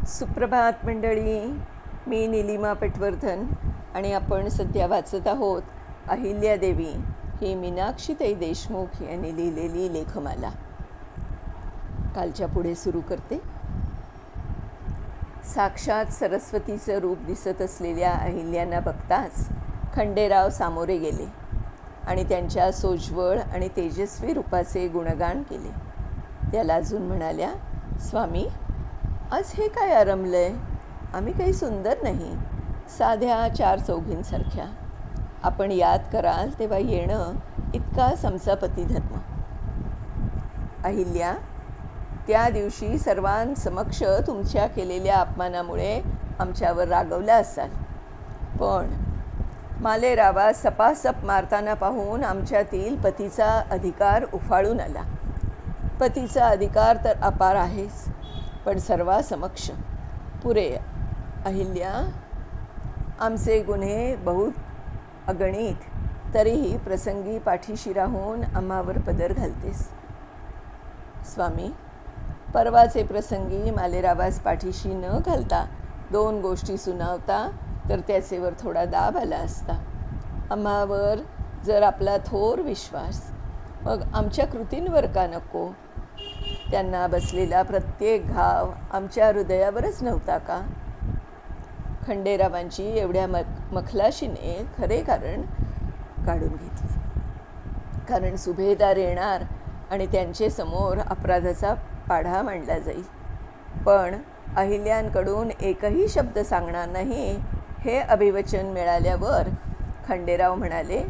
सुप्रभात मंडळी. मी नीलिमा पटवर्धन आणि आपण सध्या वाचत आहोत अहिल्यादेवी ही मीनाक्षीताई देशमुख यांनी लिहिलेली लेखमाला. कालच्या पुढे सुरू करते. साक्षात सरस्वतीचं रूप दिसत असलेल्या अहिल्यांना बघताच खंडेराव सामोरे गेले आणि त्यांच्या सोज्वळ आणि तेजस्वी रूपाचे गुणगान केले. त्याला अजून म्हणाल्या, स्वामी, आज हे काय आरंभलंय? आम्ही काही सुंदर नाही, साध्या चार चौघींसारख्या. आपण याद कराल तेव्हा येणं इतकाच आमचा पतिधर्म. अहिल्या, त्या दिवशी सर्वांसमक्ष तुमच्या केलेल्या अपमानामुळे आमच्यावर रागवला असाल, पण मालेरावा सपासप मारताना पाहून आमच्यातील पतीचा अधिकार उफाळून आला. पतीचा अधिकार तर अपार आहेच, पण सर्वांसमक्ष पुरे. अहिल्या, आमचे गुन्हे बहुत अगणित, तरीही प्रसंगी पाठीशी राहून आम्हावर पदर घालतेस. स्वामी, परवाचे प्रसंगी मालेरावास पाठीशी न घालता दोन गोष्टी सुनावता तर त्याचेवर थोडा दाब आला असता. आम्हावर जर आपला थोर विश्वास, मग आमच्या कृतींवर का नको? त्यांना बसलेला प्रत्येक घाव आमच्या हृदयावरच नव्हता का? खंडेरावांची एवढ्या मखलाशीने खरे कारण काढून घेतले. कारण सुभेदार येणार आणि त्यांचे समोर अपराधाचा पाढा मांडला जाईल. पण अहिल्यांकडून एकही शब्द सांगणार नाही हे अभिवचन मिळाल्यावर खंडेराव म्हणाले,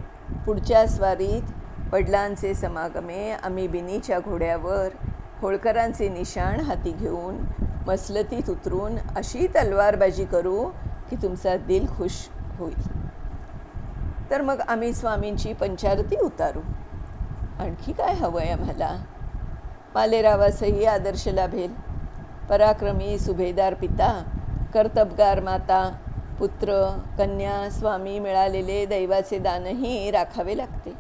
पुढच्या स्वारीत वडिलांचे समागमे आम्ही बिनीच्या घोड्यावर होळकरांचे निशाण हाती घेऊन मसलतीत उतरून अशी तलवारबाजी करू की तुमचा दिल खुश होईल. तर मग आम्ही स्वामींची पंचारती उतारू. आणखी काय हवं आहे आम्हाला? मालेरावासही आदर्श लाभेल. पराक्रमी सुभेदार पिता, कर्तबगार माता, पुत्र, कन्या, स्वामी मिळालेले दैवाचे दानही राखावे लागते.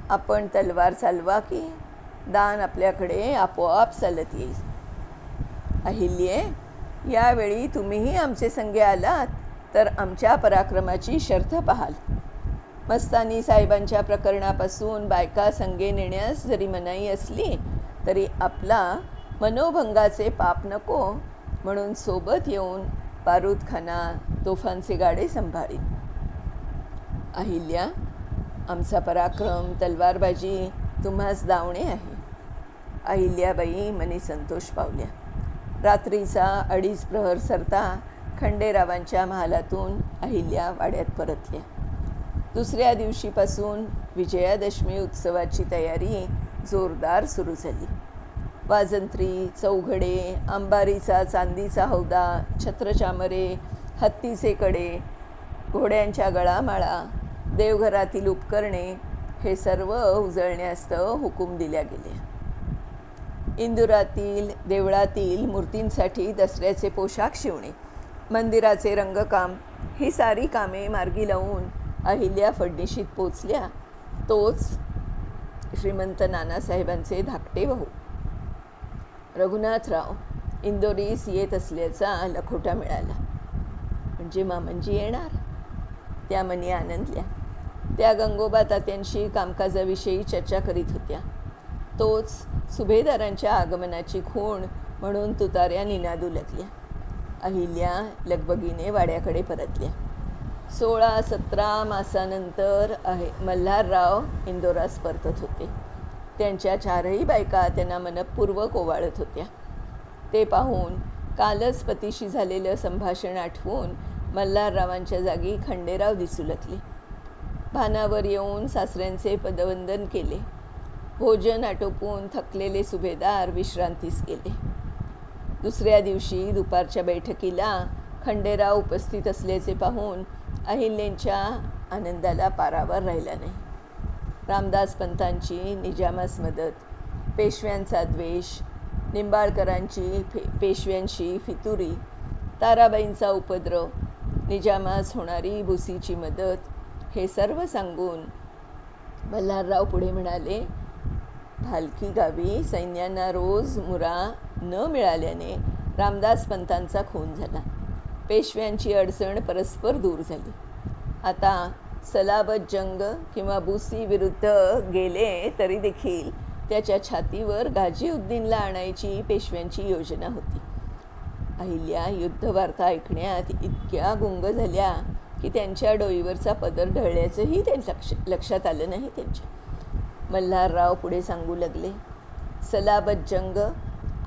आपण तलवार चालवा की दान आपल्याकडे आपोआप चालत येईल. अहिल्ये, यावेळी तुम्हीही आमचे संगे आलात तर आमच्या पराक्रमाची शर्थ पाहाल. मस्तानी साहेबांच्या प्रकरणापासून बायका संगे नेण्यास जरी मनाई असली तरी आपला मनोभंगाचे पाप नको म्हणून सोबत येऊन बारूदखाना, तोफांचे गाडे सांभाळीन. अहिल्या, आमचा पराक्रम तलवारबाजी तुम्हास दावणे आहे. अहिल्याबाई मनी संतोष पावल्या. रात्रीचा 2:30 प्रहर सरता खंडेरावांच्या महालातून अहिल्या वाड्यात परतल्या. दुसऱ्या दिवशीपासून विजयादशमी उत्सवाची तयारी जोरदार सुरू झाली. वाजंत्री, चौघडे, अंबारीचा चांदीचा हौदा, छत्रचामरे, हत्तीचे कडे, घोड्यांच्या गळामाळा, देवघरातील उपकरणे हे सर्व उजळण्यास हुकूम दिल्या गेले. इंदुरातील देवळातील मूर्तींसाठी दसऱ्याचे पोशाख शिवणे, मंदिराचे रंगकाम ही सारी कामे मार्गी लावून अहिल्या फडणीशीत पोचल्या. तोच श्रीमंत नानासाहेबांचे धाकटे भाऊ रघुनाथराव इंदोरीस येत असल्याचा लखोटा मिळाला. म्हणजे मामंजी येणार. त्या मनी आनंदल्या. त्या गंगोबा तात्यांशी कामकाजाविषयी चर्चा करीत होत्या. तोच सुभेदारांच्या आगमनाची खूण म्हणून तुतार्या निनादू लागल्या. अहिल्या लगबगीने वाड्याकडे परतल्या. 16-17 मासानंतर मल्हारराव इंदोरास परतत होते. त्यांच्या 4ही बायका त्यांना मनपूर्वक ओवाळत होत्या. ते पाहून कालच पतीशी झालेलं संभाषण आठवून मल्हाररावांच्या जागी खंडेराव दिसू लागले. भानावर येऊन सासऱ्यांचे पदवंदन केले. भोजन आटोपून थकलेले सुभेदार विश्रांतीस गेले. दुसऱ्या दिवशी दुपारच्या बैठकीला खंडेराव उपस्थित असल्याचे पाहून अहिल्यांच्या आनंदाला पारावर राहिला नाही. रामदास पंतांची निजामास मदत, पेशव्यांचा द्वेष, निंबाळकरांची पेशव्यांशी फितुरी, ताराबाईंचा उपद्रव, निजामास होणारी भुसीची मदत हे सर्व सांगून मल्हारराव पुढे म्हणाले, भालकी गावी सैन्यांना रोज मुरा न मिळाल्याने रामदास पंतांचा खून झाला. पेशव्यांची अडचण परस्पर दूर झाली. आता सलाबत जंग किंवा बुसी विरुद्ध गेले तरी देखील त्याच्या छातीवर गाजीउद्दीनला आणायची पेशव्यांची योजना होती. अहिल्या युद्धवार्ता ऐकण्यात इतक्या गुंग झाल्या की त्यांच्या डोईवरचा पदर ढळल्याचंही लक्षात आलं नाही त्यांच्या. मल्हारराव पुढे सांगू लागले, सलाबत जंग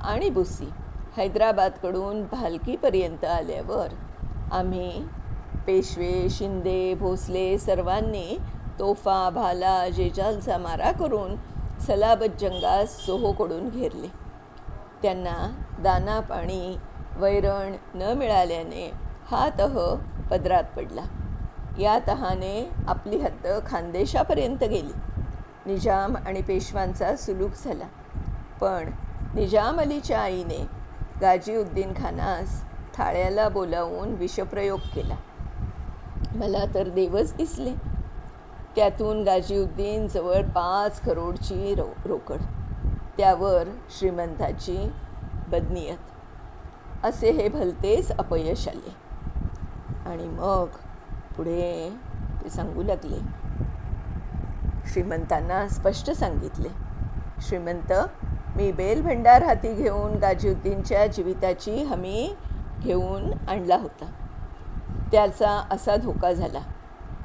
आणि बुसी हैदराबादकडून भालकीपर्यंत आल्यावर आम्ही पेशवे, शिंदे, भोसले सर्वांनी तोफा, भाला, जेजालचा मारा करून सलाबत जंगास सोहोकडून घेरले. त्यांना दाना पाणी वैरण न मिळाल्याने हा तह पदरात पडला. या तहाने आपली हद्द खानदेशापर्यंत गेली. निजाम आणि पेशवांचा सुलूक झाला. पण निजाम अलीच्या आईने गाजीउद्दीन खानास थाळ्याला बोलावून विषप्रयोग केला. मला तर देवच दिसले. त्यातून गाजीउद्दीन जवळ 5 करोडची रोकड, त्यावर श्रीमंताची बदनियत, असे हे भलतेच अपयश आले. आणि मग पुढे ते सांगू लागले. श्रीमंतांना स्पष्ट सांगितले, श्रीमंत, मी बेलभंडार हाती घेऊन गाजीउद्दीनच्या जीविताची हमी घेऊन आणला होता. त्याचा असा धोका झाला,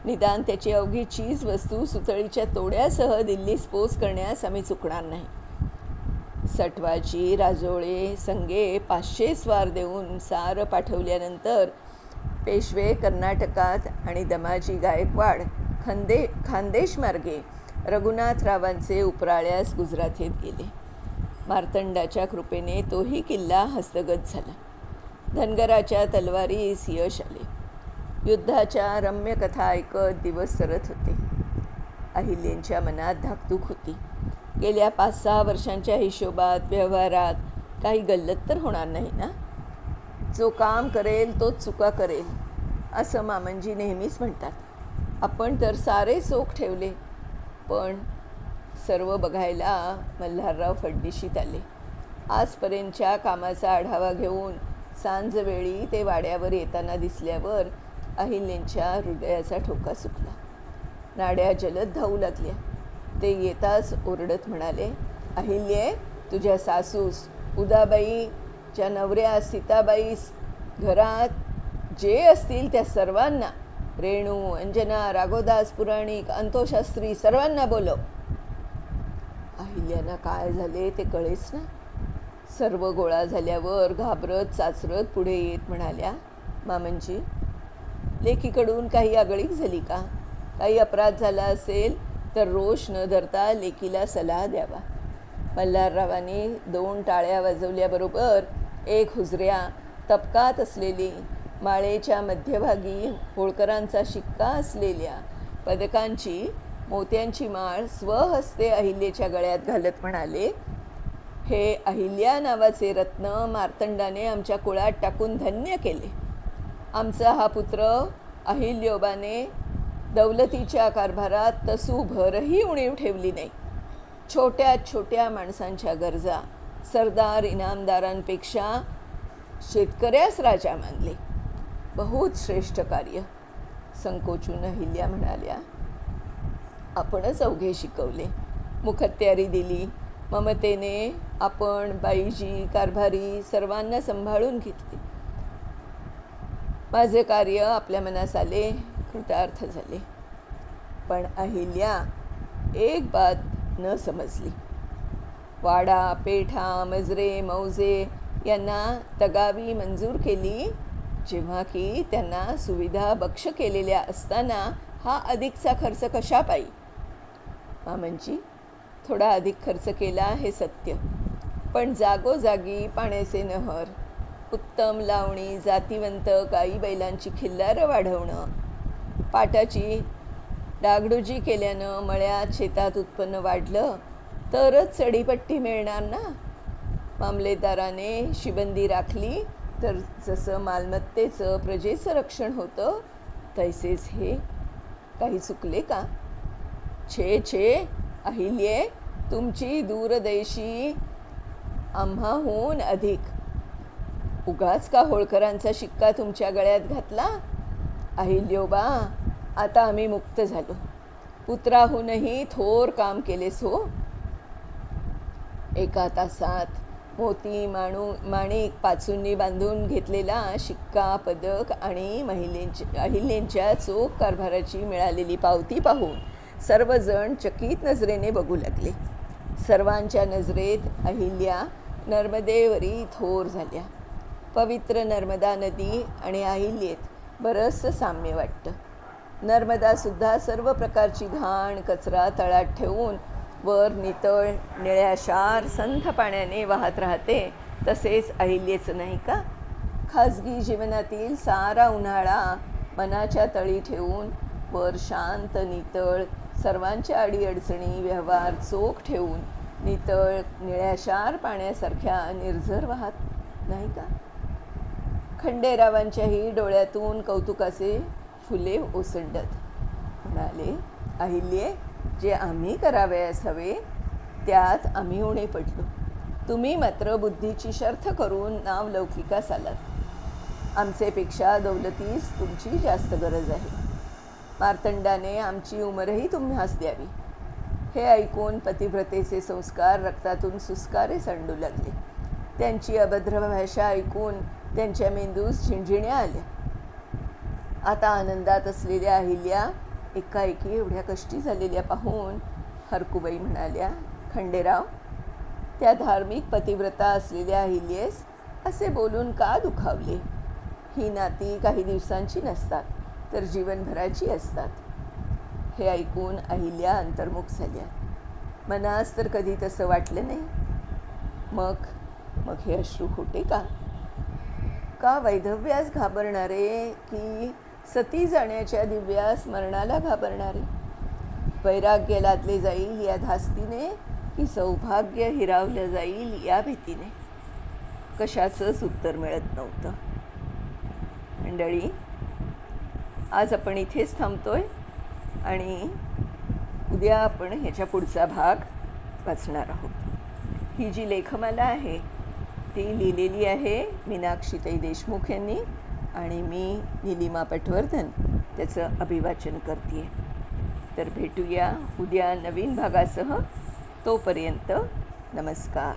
निदान त्याची अवघी चीज वस्तू सुतळीच्या तोड्यासह दिल्लीस पोच करण्यास आम्ही चुकणार नाही. सटवाची राजोळे संगे 500 स्वार देऊन सार पाठवल्यानंतर पेशवे कर्नाटकात आणि दमाजी गायकवाड खानदेश मार्गे रघुनाथरावांचे उपराळ्यास गुजराथेत गेले. मार्तंडाच्या कृपेने तोही किल्ला हस्तगत झाला. धनगराच्या तलवारीस यश आले. युद्धाच्या रम्य कथा ऐकत दिवस सरत होते. अहिल्यांच्या मनात धाकधूक होती. गेल्या 5-6 वर्षांच्या हिशोबात व्यवहारात काही गल्लत तर होणार नाही ना. जो काम करेल तोच चुका करेल असं मामनजी नेहमीच म्हणतात. आपण तर सारे चोख ठेवले, पण सर्व बघायला मल्हारराव फड्डिशीत आले. आजपर्यंतच्या कामाचा आढावा घेऊन सांजवेळी ते वाड्यावर येताना दिसल्यावर अहिल्यांच्या हृदयाचा ठोका सुटला. नाड्या जलद धावू लागल्या. ते येताच ओरडत म्हणाले, अहिल्ये, तुझ्या सासूस, उदाबाईच्या नवऱ्या सीताबाईस, घरात जे असतील त्या सर्वांना, रेणू, अंजना, राघोदास, पुराणिक, अंतोशास्त्री सर्वांना बोलव. अहिल्याला काय झाले ते कळेच ना. सर्व गोळा झाल्यावर घाबरत चाचरत पुढे येत म्हणाल्या, मामनजी, लेकीकडून काही आगळीक झाली का? काही अपराध झाला असेल तर रोष न धरता लेकीला सल्ला द्यावा. मल्हाररावांनी 2 टाळ्या वाजवल्याबरोबर एक हुजऱ्या तबकात असलेली, माळेच्या मध्यभागी होळकरांचा शिक्का असलेल्या पदकांची मोत्यांची माळ स्वहस्ते अहिल्याच्या गळ्यात घालत म्हणाले, हे अहिल्या नावाचे रत्न मार्तंडाने आमच्या कुळात टाकून धन्य केले. आमचा हा पुत्र अहिल्योबाने दौलतीच्या कारभारात तसू भरही उणीव ठेवली नाही. छोट्या छोट्या माणसांच्या गरजा सरदार इनामदारांपेक्षा शेतकऱ्यास राजा मानले. बहुत श्रेष्ठ कार्य. संकोचून अहिल्या म्हणाल्या, आपणच अवघे शिकवले, मुखत्यारी दिली, ममतेने आपण बाईजी, कारभारी सर्वांना सांभाळून घेतले. माझे कार्य आपल्या मनास आले, कृतार्थ झाले. पण अहिल्या एक बात न समजली. वाडा, पेठा, मजरे, मौजे यांना तगावी मंजूर केली, जेव्हा की त्यांना सुविधा बक्ष केलेल्या असताना हा अधिकचा खर्च कशा पायी? मामनजी, थोडा अधिक खर्च केला हे सत्य, पण जागोजागी पाण्याचे नहर, उत्तम लावणी, जातीवंत गाई बैलांची खिल्लारं वाढवणं, पाटाची डागडुजी केल्यानं मळ्यात शेतात उत्पन्न वाढलं तरच चढीपट्टी मिळणार ना. मामलेदाराने शिबंदी राखली तर जसं मालमत्तेचं प्रजेचं रक्षण होतं तैसेच हे. काही चुकले का? छे छे अहिल्ये, तुमची दूरदेशी आम्हाहून अधिक. उगाच का होळकरांचा शिक्का तुमच्या गळ्यात घातला? अहिल्योबा, आता आम्ही मुक्त झालो. पुत्राहूनही थोर काम केलेस हो. एका तासात मोती माणिक पाचूंनी बांधून घेतलेला शिक्का, पदक आणि अहिल्यांच्या चोख कारभाराची मिळालेली पावती पाहून सर्वजण चकित नजरेने बघू लागले. सर्वांच्या नजरेत अहिल्या नर्मदेवरी थोर झाल्या. पवित्र नर्मदा नदी आणि अहिल्येत बरंचसं साम्य वाटतं. नर्मदासुद्धा सर्व प्रकारची घाण कचरा तळात ठेवून वर नितळ निळ्याशार संथ पाण्याने वाहत राहते, तसेच अहिल्येचं नाही का? खाजगी जीवनातील सारा उन्हाळा मनाच्या तळी ठेवून वर शांत नितळ सर्वांच्या अडीअडचणी व्यवहार चोख ठेवून नितळ निळ्याशार पाण्यासारख्या निर्झर वाहत नाही का? खंडेरावांच्याही डोळ्यातून कौतुकाचे फुले ओसंडत म्हणाले, अहिल्ये, जे आम्ही करावयास हवे त्यात आम्ही उणे पडलो. तुम्ही मात्र बुद्धीची शर्थ करून नावलौकिकास आलात. आमचेपेक्षा दौलतीस तुमची जास्त गरज आहे. मार्तंडाने आमची उमरही तुम्हास द्यावी. हे ऐकून पतिव्रतेचे संस्कार रक्तातून सुस्कारे सांडू लागले. त्यांची अभद्र भाषा ऐकून त्यांच्या मेंदूस झिणझिण्या आल्या. आता आनंदात असलेल्या अहिल्या एकाएकी एवढ्या कष्टी झालेल्या पाहून हरकुबाई म्हणाल्या, खंडेराव, त्या धार्मिक पतिव्रता असलेल्या अहिल्यास असे बोलून का दुखावले? ही नाती काही दिवसांची नसतात, तर जीवनभराची असतात. हे ऐकून अहिल्या अंतर्मुख झाल्या. मनास तर कधी तसं वाटलं नाही. मग हे अश्रू खोटे का? का वैधव्यास घाबरणारे, की सती जाण्याच्या दिव्यास मरणाला घाबरणारे? वैराग्य लादले जाईल या धास्तीने, की सौभाग्य हिरावलं जाईल या भीतीने? कशाचंच उत्तर मिळत नव्हतं. मंडळी, आज आपण इथेच थांबतोय आणि उद्या आपण ह्याच्या पुढचा भाग वाचणार आहोत. ही जी लेखमाला आहे ती लिहिलेली आहे मीनाक्षीताई देशमुख यांनी आणि मी निलिमा पटवर्धन त्याचं अभिवाचन करते आहे. तर भेटूया उद्या नवीन भागासह. तोपर्यंत नमस्कार.